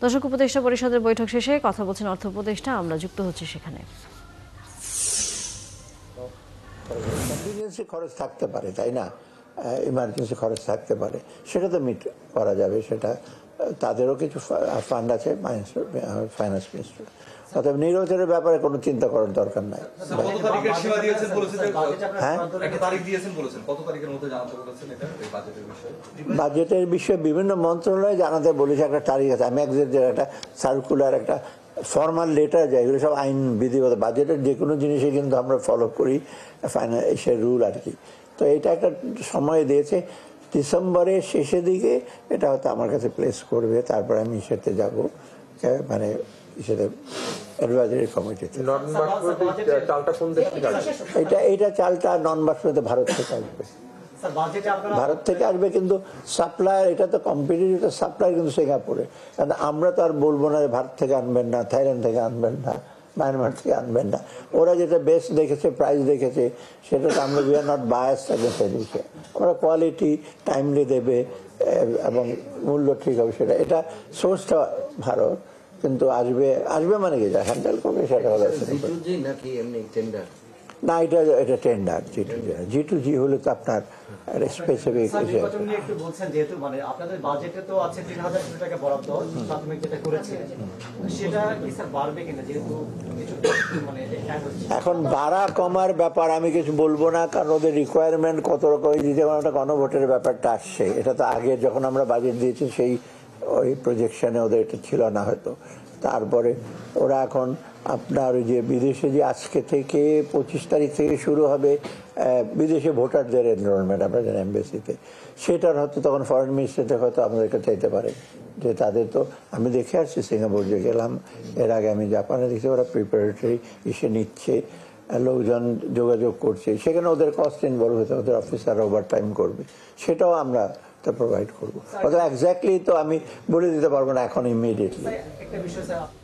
দর্শক, উপদেষ্টা পরিষদের বৈঠক শেষে কথা বলছেন অর্থ উপদেষ্টা, আমরা যুক্ত হচ্ছি সেখানে। কন্টিনজেন্সি খরচ থাকতে পারে, তাই না, ইমার্জেন্সি খরচ থাকতে পারে, সেটা তো মিট করা যাবে, সেটা তাদেরও কিছু ফান্ড আছে ফাইন্যান্স মিনিস্টার। অতএব নির্বাচনের ব্যাপারে কোনো চিন্তা করার দরকার নাই। বাজেটের বিষয়ে বিভিন্ন মন্ত্রণালয় জানাতে বলেছে, একটা তারিখ আছে। আমি একটা সার্কুলার, একটা ফর্মাল লেটার যায়, এগুলো সব আইন বিধিগত। বাজেটের যে কোনো জিনিসে কিন্তু আমরা ফলো করি ফাইন্যান্সিয়াল রুল আর কি। তো এটা একটা সময় দিয়েছে, ডিসেম্বরের শেষের দিকে এটা হয়তো আমার কাছে প্লেস করবে, তারপরে আমি সেতে যাব, মানে সেটা অ্যাডভাইজারি কমিটিতে। এইটা চালটা নন বাসমতি ভারত থেকে আসবে, ভারত থেকে আসবে, কিন্তু সাপ্লায়ার, এটা তো কম্পিটিটিভ সাপ্লায়ার কিন্তু সিঙ্গাপুরে। কারণ আমরা তো আর বলবো না ভারত থেকে আনবেন না, থাইল্যান্ড থেকে আনবেন না, মায়ানমার থেকে আনবেন না। ওরা যেটা বেস্ট দেখেছে, প্রাইস দেখেছে, সেটা তো আমরা উই আর নট বায়াস দিচ্ছে। আমরা কোয়ালিটি টাইমলি দেবে এবং মূল্য ঠিক হবে, সেটা এটা সোর্সটা ভারত, কিন্তু আসবে মানে কি যা হ্যান্ডেল করবে সেটা হলো না, এটা টেন্ডার। G2G হলে তো আপনার স্পেসিফিক যেহেতু মানে আপনাদের বাজেটে তো আছে ৩০০০ কোটি টাকা বরাদ্দ, প্রাথমিক যেটা করেছে, সেটা কি স্যার বাড়বে কিনা? যেহেতু মানে এখন বাড়া কমার ব্যাপার আমি কিছু বলবো না, কারণ ওদের রিকোয়ারমেন্ট কত রকম, যেমন একটা গণভোটের ব্যাপারটা আসছে, এটা তো আগে যখন আমরা বাজেট দিয়েছি সেই ওই প্রজেকশনে ওদের এটা ছিল না হয়তো। তারপরে ওরা এখন আপনার ওই যে বিদেশে যে আজকে থেকে 25 তারিখ থেকে শুরু হবে বিদেশে ভোটারদের এনরোলমেন্ট আপনাদের এমবেসিতে, সেটার হয়তো তখন ফরেন মিনিস্ট্রিতে হয়তো আমাদেরকে চাইতে পারে যে তাদের তো, আমি দেখে আসছি সিঙ্গাপুর যে গেলাম, এর আগে আমি জাপানে দেখছি ওরা প্রিপারেটরি এসে নিচ্ছে, লোকজন যোগাযোগ করছে, সেখানে ওদের কস্ট ইনভলভ হতে, ওদের অফিসাররা ওভার টাইম করবে, সেটাও আমরা তো প্রোভাইড করবো। অর্থাৎ এক্স্যাক্টলি তো আমি বলে দিতে পারবো না এখন ইমিডিয়েটলি। একটা বিষয় স্যার